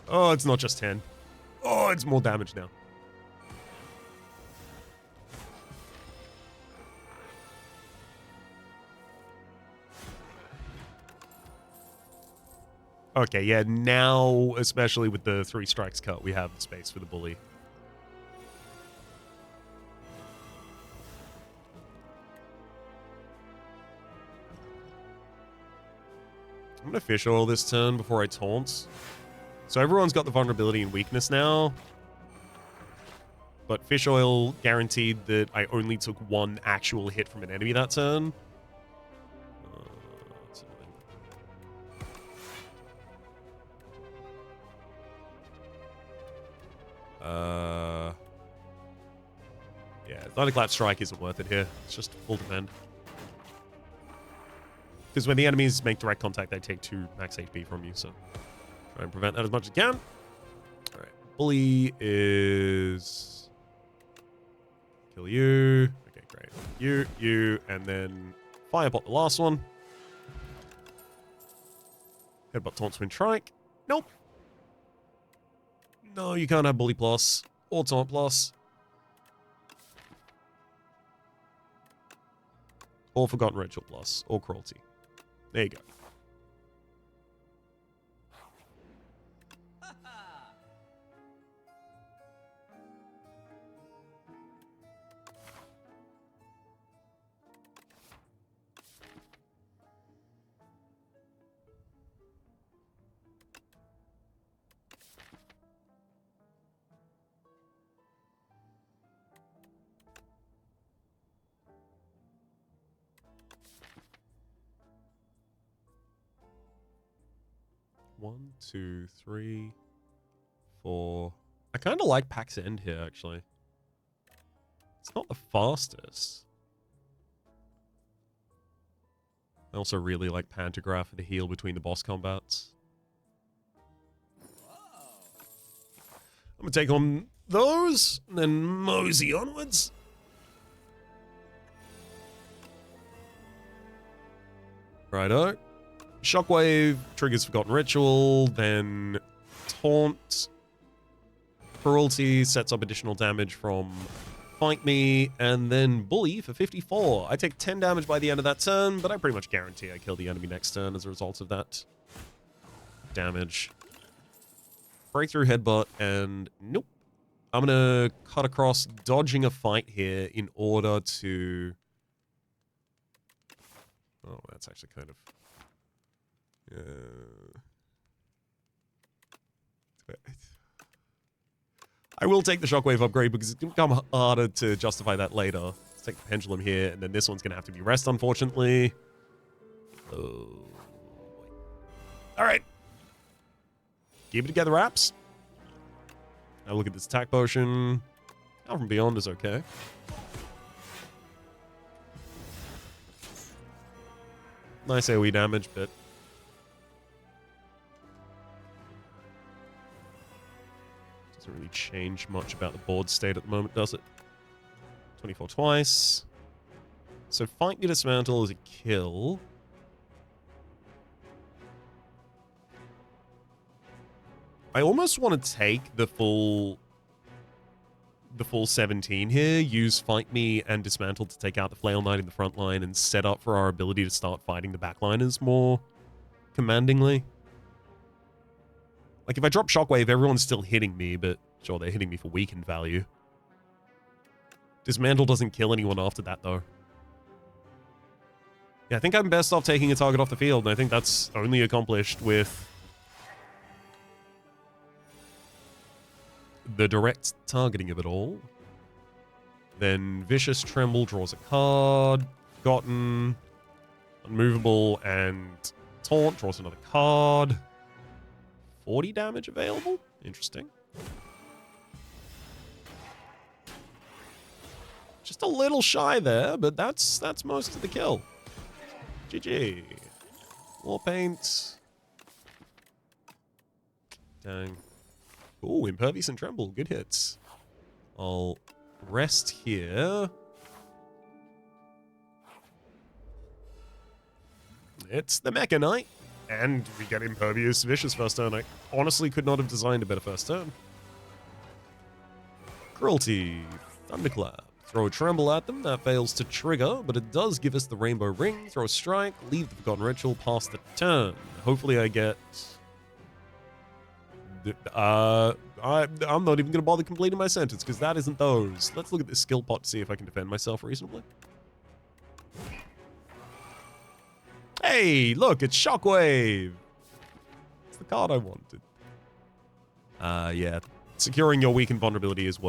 Oh, it's not just 10. Oh, it's more damage now. Okay, yeah, now, especially with the 3 strikes cut, we have the space for the bully. I'm going to fish oil this turn before I taunt. So everyone's got the vulnerability and weakness now. But fish oil guaranteed that I only took 1 actual hit from an enemy that turn. Yeah, Thunderclap Strike isn't worth it here. It's just full defend. Because when the enemies make direct contact, they take 2 max HP from you, so try and prevent that as much as you can. Alright, bully is... kill you. Okay, great. You, and then Firebot the last one. Headbutt, Taunt, Twin Trike. Nope. No, you can't have Bully Plus or Taunt Plus. Or Forgotten Ritual Plus or Cruelty. There you go. One, two, three, four. I kind of like Pack's End here, actually. It's not the fastest. I also really like Pantograph for the heal between the boss combats. I'm going to take on those, and then mosey onwards. Righto. Shockwave triggers Forgotten Ritual, then Taunt. Cruelty sets up additional damage from Fight Me, and then Bully for 54. I take 10 damage by the end of that turn, but I pretty much guarantee I kill the enemy next turn as a result of that damage. Breakthrough Headbutt, and nope. I'm going to cut across, dodging a fight here in order to... Oh, that's actually kind of... I will take the Shockwave upgrade because it's going to become harder to justify that later. Let's take the Pendulum here, and then this one's going to have to be rest, unfortunately. Oh. Alright. Keep it together, Raps. Now look at this attack potion. Out from Beyond is okay. Nice AoE damage, but... doesn't really change much about the board state at the moment, does it? 24 twice. So Fight Me Dismantle is a kill. I almost want to take the full 17 here, use Fight Me and Dismantle to take out the Flail Knight in the front line and set up for our ability to start fighting the backliners more commandingly. Like, if I drop Shockwave, everyone's still hitting me, but sure, they're hitting me for weakened value. Dismantle doesn't kill anyone after that, though. Yeah, I think I'm best off taking a target off the field, and I think that's only accomplished with the direct targeting of it all. Then Vicious Tremble draws a card. Forgotten, Unmovable, and Taunt draws another card. 40 damage available? Interesting. Just a little shy there, but that's most of the kill. GG. War Paint. Dang. Ooh, Impervious and Tremble. Good hits. I'll rest here. It's the Mecha Knight. And we get Impervious Vicious first turn. I honestly could not have designed a better first turn. Cruelty. Thunderclap. Throw a Tremble at them. That fails to trigger, but it does give us the Rainbow Ring. Throw a Strike. Leave the Forgotten Ritual past the turn. Hopefully I get I'm not even going to bother completing my sentence, because that isn't those. Let's look at this skill pot to see if I can defend myself reasonably. Hey, look, it's Shockwave. It's the card I wanted. Yeah. Securing your weakened vulnerability is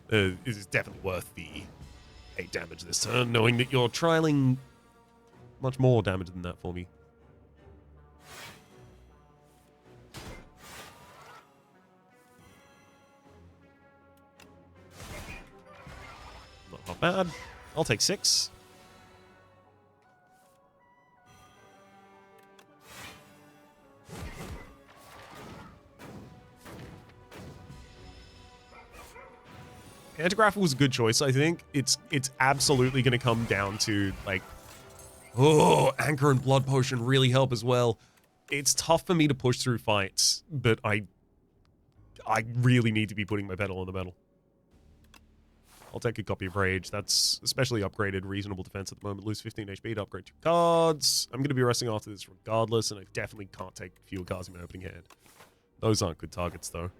is definitely worth the 8 damage this turn, knowing that you're trialing much more damage than that for me. Not bad. I'll take 6. Antigraph was a good choice, I think. It's absolutely going to come down to, like... Oh, Anchor and Blood Potion really help as well. It's tough for me to push through fights, but I really need to be putting my pedal on the metal. I'll take a copy of Rage. That's especially upgraded reasonable defense at the moment. Lose 15 HP to upgrade 2 cards. I'm going to be resting after this regardless, and I definitely can't take fewer cards in my opening hand. Those aren't good targets, though.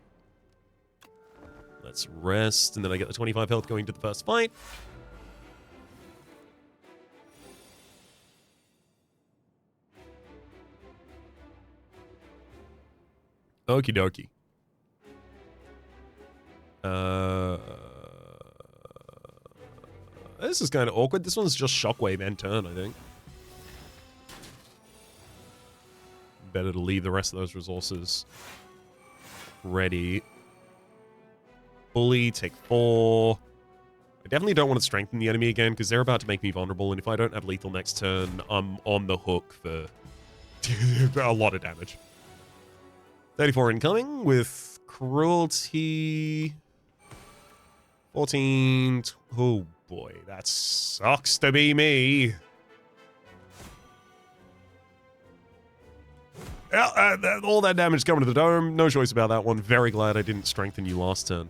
Let's rest, and then I get the 25 health going to the first fight. Okie dokie. This is kind of awkward. This one's just Shockwave and turn, I think. Better to leave the rest of those resources ready. Bully, take 4. I definitely don't want to strengthen the enemy again, because they're about to make me vulnerable, and if I don't have lethal next turn, I'm on the hook for a lot of damage. 34 incoming with Cruelty. 14. Oh boy, that sucks to be me. All that damage coming to the dome. No choice about that one. Very glad I didn't strengthen you last turn.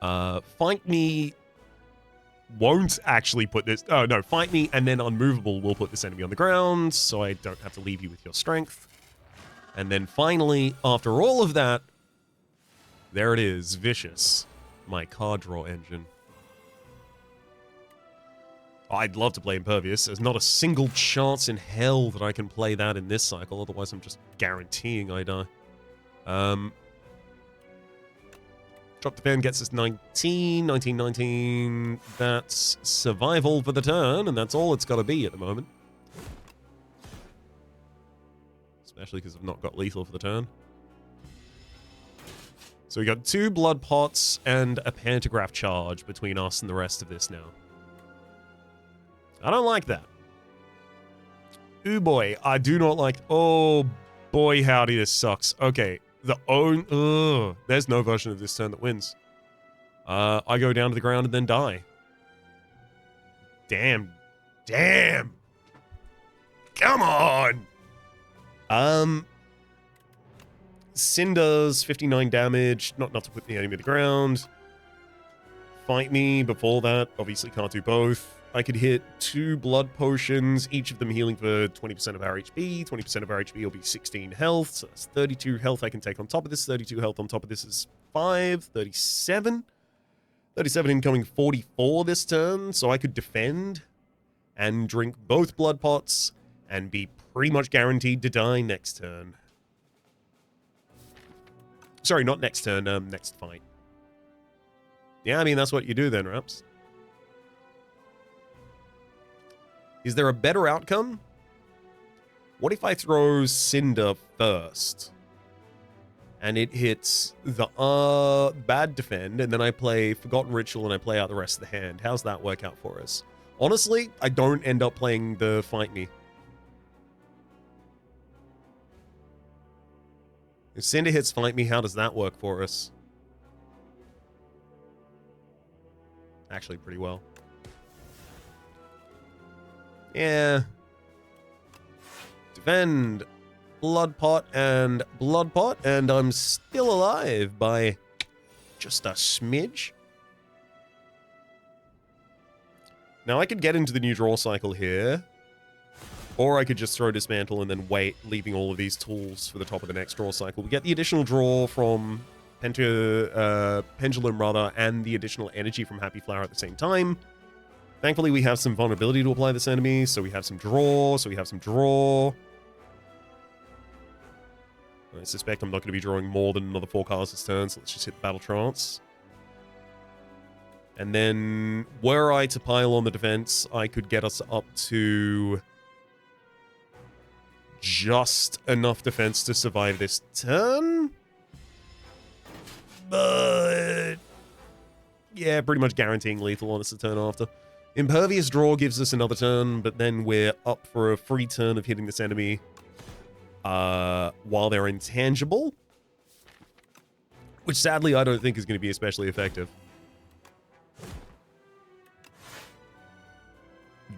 Fight Me won't actually put this... Oh, no. Fight Me and then Unmovable will put this enemy on the ground, so I don't have to leave you with your strength. And then finally, after all of that, there it is. Vicious. My card draw engine. I'd love to play Impervious. There's not a single chance in hell that I can play that in this cycle, otherwise I'm just guaranteeing I die. Drop the pen gets us 19, 19, 19. That's survival for the turn, and that's all it's got to be at the moment. Especially because I've not got lethal for the turn. So we got 2 blood pots and a pantograph charge between us and the rest of this now. I don't like that. Ooh boy, I do not like... Oh boy, howdy, this sucks. Okay. There's no version of this turn that wins. I go down to the ground and then die. Damn. Damn. Come on. Cinder's 59 damage. Not to put the enemy to the ground. Fight Me before that. Obviously can't do both. I could hit 2 blood potions, each of them healing for 20% of our HP. 20% of our HP will be 16 health, so that's 32 health I can take on top of this. 32 health on top of this is 5, 37. 37 incoming, 44 this turn, so I could defend and drink both blood pots and be pretty much guaranteed to die next turn. Sorry, not next turn, next fight. Yeah, I mean, that's what you do then, Raps. Is there a better outcome? What if I throw Cinder first? And it hits the bad defend, and then I play Forgotten Ritual and I play out the rest of the hand. How's that work out for us? Honestly, I don't end up playing the Fight Me. If Cinder hits Fight Me, how does that work for us? Actually, pretty well. Yeah. Defend. Blood Pot, and I'm still alive by just a smidge. Now I could get into the new draw cycle here. Or I could just throw Dismantle and then wait, leaving all of these tools for the top of the next draw cycle. We get the additional draw from Pendulum, rather, and the additional energy from Happy Flower at the same time. Thankfully, we have some vulnerability to apply this enemy, so we have some draw, I suspect I'm not going to be drawing more than another 4 cards this turn, so let's just hit the Battle Trance. And then, were I to pile on the defense, I could get us up to just enough defense to survive this turn. But yeah, pretty much guaranteeing lethal on us the turn after. Impervious Draw gives us another turn, but then we're up for a free turn of hitting this enemy while they're intangible, which sadly I don't think is going to be especially effective.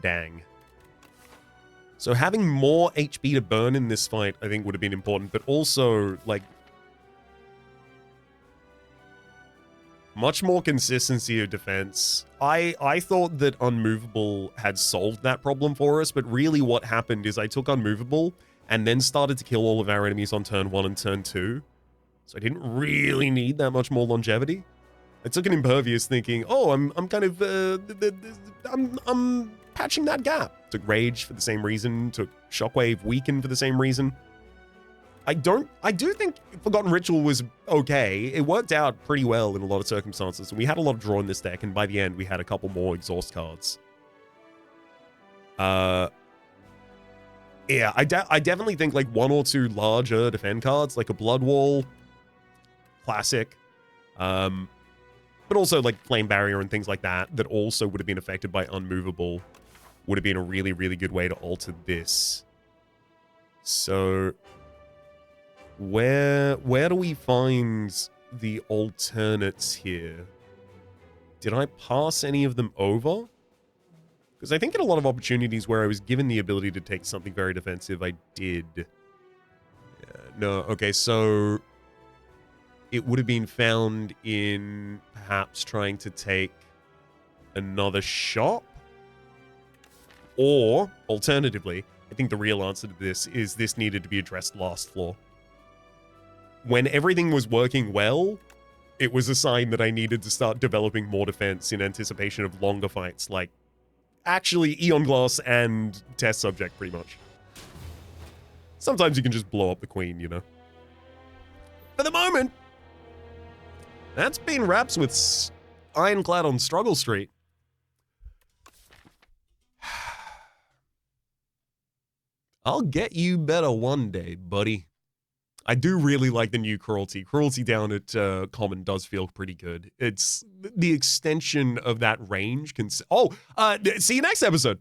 Dang. So having more HP to burn in this fight, I think, would have been important, but also, like, much more consistency of defense. I thought that Unmovable had solved that problem for us, but really what happened is I took Unmovable and then started to kill all of our enemies on turn 1 and turn 2. So I didn't really need that much more longevity. I took an Impervious thinking, oh, I'm kind of, I'm patching that gap. Took Rage for the same reason, took Shockwave Weaken for the same reason. I do think Forgotten Ritual was okay. It worked out pretty well in a lot of circumstances, and we had a lot of draw in this deck, and by the end, we had a couple more exhaust cards. Yeah, I definitely think, like, 1 or 2 larger defend cards, like a Blood Wall, classic, but also, like, Flame Barrier and things like that, that also would have been affected by Unmovable, would have been a really, really good way to alter this. So where do we find the alternates here? Did I pass any of them over? Because I think in a lot of opportunities where I was given the ability to take something very defensive, I did. No, okay, so it would have been found in perhaps trying to take another shop. Or, alternatively, I think the real answer to this is this needed to be addressed last floor. When everything was working well, it was a sign that I needed to start developing more defense in anticipation of longer fights, like actually Eon Glass and Test Subject, pretty much. Sometimes you can just blow up the queen, you know. For the moment, that's been Raps with Ironclad on Struggle Street. I'll get you better one day, buddy. I do really like the new Cruelty. Cruelty down at Common does feel pretty good. It's the extension of that range. See you next episode.